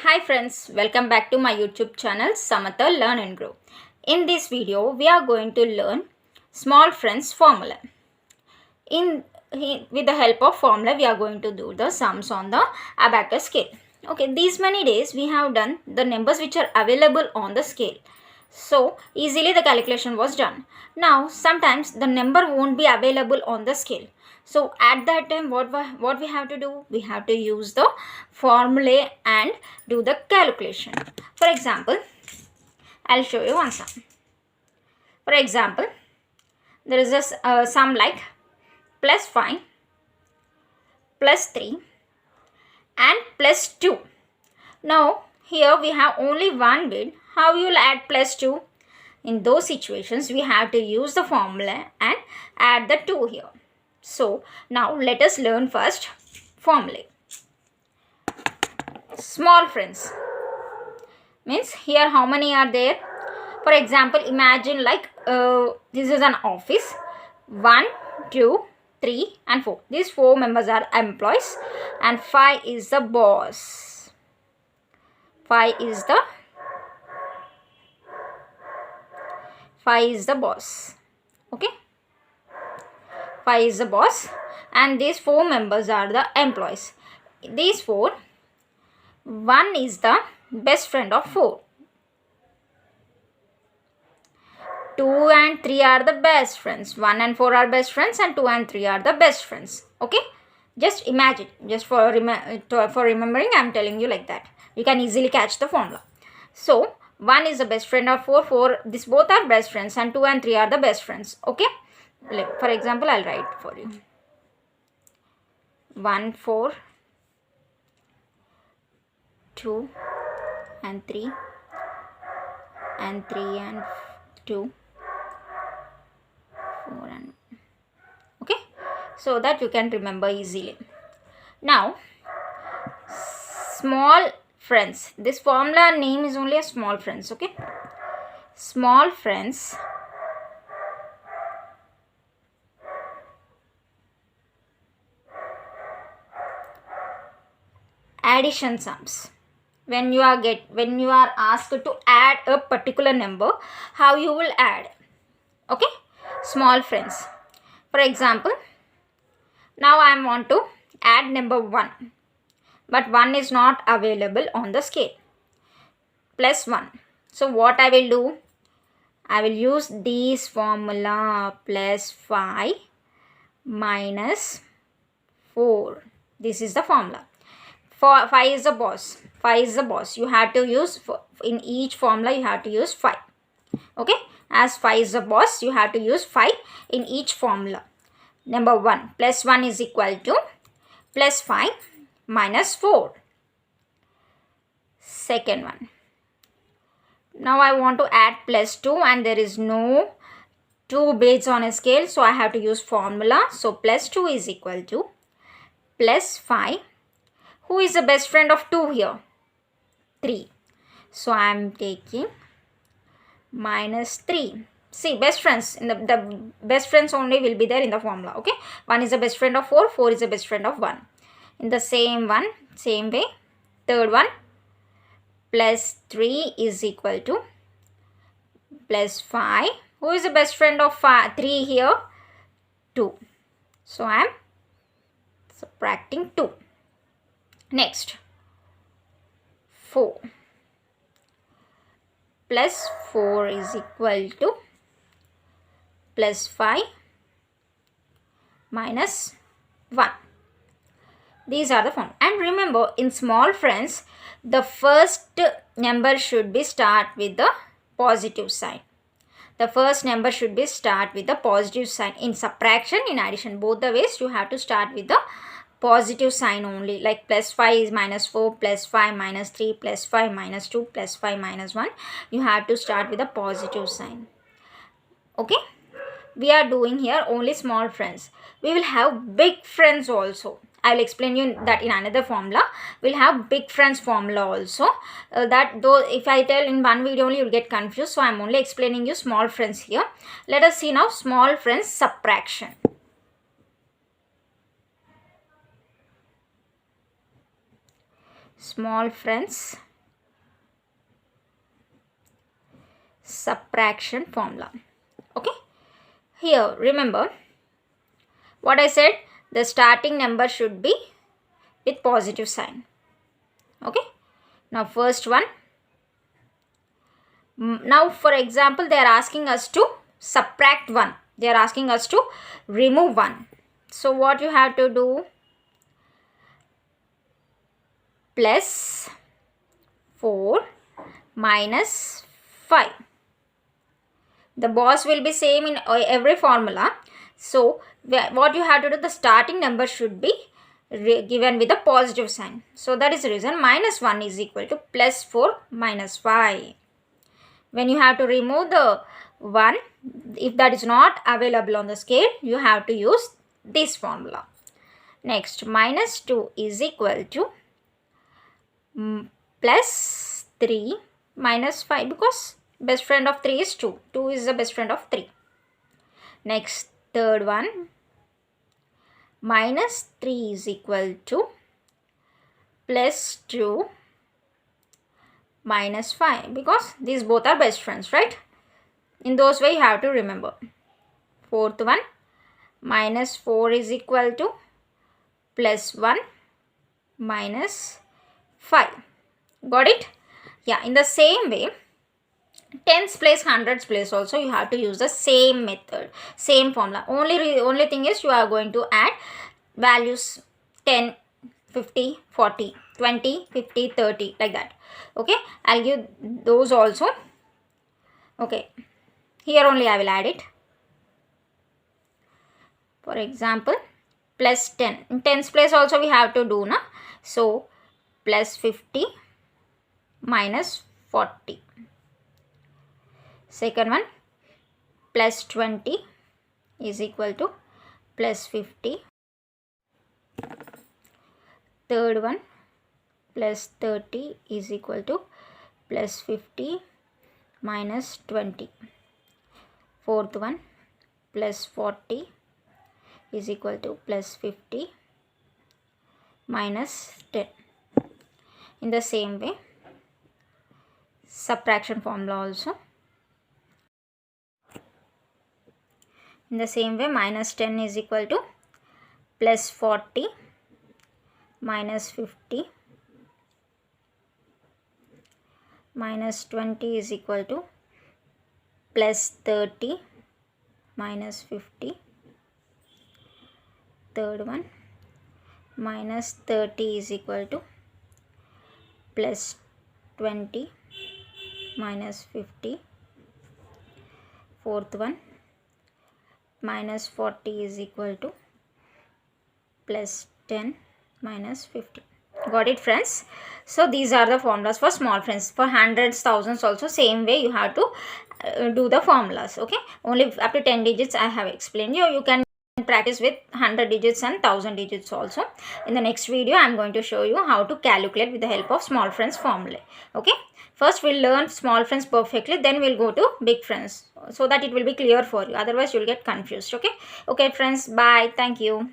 Hi friends, welcome back to my YouTube channel Samatha Learn and Grow. In this video, we are going to learn small friends formula. With the help of formula, we are going to do the sums on the Abacus scale. Okay, these many days we have done the numbers which are available on the scale. So easily the calculation was done. Now sometimes the number won't be available on the scale. So at that time what we have to do? We have to use the formulae and do the calculation. For example, I'll show you one sum. For example, there is a sum like plus 5 plus 3 and plus 2. Now here we have only one bit. How you will add plus 2? In those situations we have to use the formula and add the 2 here. So now let us learn first formula. Small friends means here how many are there? For example, imagine like this is an office. 1, 2, 3 and 4. These 4 members are employees and 5 is the boss. 5 is the boss. Okay, 5 is the boss and these 4 members are the employees. These 4, 1 is the best friend of 4. 2 and 3 are the best friends. 1 and 4 are best friends and 2 and 3 are the best friends. Okay, just imagine, just for remembering I am telling you like that. You can easily catch the formula. So 1 is the best friend of 4, these both are best friends and 2 and 3 are the best friends. Okay, for example, I'll write for you. 1, 4, 2 and 3 and 3 and 2, 4 and 1. Okay, so that you can remember easily. Now small friends, this formula name is only a small friends. Okay, small friends addition sums. When you are asked to add a particular number, how you will add? Okay, small friends. For example, now I want to add number 1, but 1 is not available on the scale. Plus 1. So what I will do? I will use this formula, plus 5 minus 4. This is the formula. For 5 is the boss. 5 is the boss. You have to use, in each formula you have to use 5. Okay, as 5 is the boss, you have to use 5 in each formula. Number 1, plus 1 is equal to plus 5 minus 4. Second one. Now I want to add plus 2 and there is no 2 bits on a scale, so I have to use formula. So plus 2 is equal to plus 5. Who is the best friend of 2 here? 3. So I am taking minus 3. See, best friends, in the best friends only will be there in the formula. Okay, 1 is the best friend of 4, 4 is the best friend of 1. In the same way, third one, plus 3 is equal to plus 5. Who is the best friend of 3 here? 2. So I am subtracting 2. Next, 4. Plus 4 is equal to plus 5 minus 1. These are the form. And remember, in small friends, the first number should be start with the positive sign. The first number should be start with the positive sign. In subtraction, in addition, both the ways you have to start with the positive sign only. Like plus 5 is minus 4, plus 5 minus 3, plus 5 minus 2, plus 5 minus 1. You have to start with a positive sign. Okay, we are doing here only small friends. We will have big friends also. I will explain you that in another formula. We'll have big friends formula also. That though if I tell in one video only, you will get confused. So I am only explaining you small friends here. Let us see now small friends subtraction. small friends subtraction formula. Okay, here remember what I said, the starting number should be with positive sign. Okay, now first one, now for example they are asking us to subtract 1, they are asking us to remove 1. So what you have to do, plus 4 minus 5. The boss will be same in every formula. So what you have to do, the starting number should be given with a positive sign. So that is the reason minus 1 is equal to plus 4 minus 5. When you have to remove the 1, if that is not available on the scale, you have to use this formula. Next, minus 2 is equal to plus 3 minus 5, because best friend of 3 is 2. 2 is the best friend of 3. Next, third one, minus 3 is equal to plus 2 minus 5, because these both are best friends, right? In those way you have to remember. Fourth one, minus 4 is equal to plus 1 minus 5. Got it? Yeah, in the same way, tens place, hundreds place also you have to use the same method, same formula. Only thing is you are going to add values 10, 50, 40, 20, 50, 30 like that. Okay, I'll give those also. Okay, here only I will add it. For example, plus 10. In tens place also we have to do, na? So, plus 50 minus 40. Second one, plus 20 is equal to plus 50. Third one, plus 30 is equal to plus 50 minus 20. Fourth one, plus 40 is equal to plus 50 minus 10. In the same way, subtraction formula also. In the same way, minus 10 is equal to plus 40 minus 50 minus 20 is equal to plus 30 minus 50. Third one, minus 30 is equal to plus 20 minus 50. Fourth one, minus 40 is equal to plus 10 minus 50. Got it, friends? So these are the formulas for small friends. For hundreds, thousands also same way you have to do the formulas. Okay, only up to 10 digits I have explained you. You can practice with 100 digits and 1000 digits also. In the next video I am going to show you how to calculate with the help of small friends formula. Okay, first we'll learn small friends perfectly, then we'll go to big friends, so that it will be clear for you. Otherwise you will get confused. Okay friends, bye. Thank you.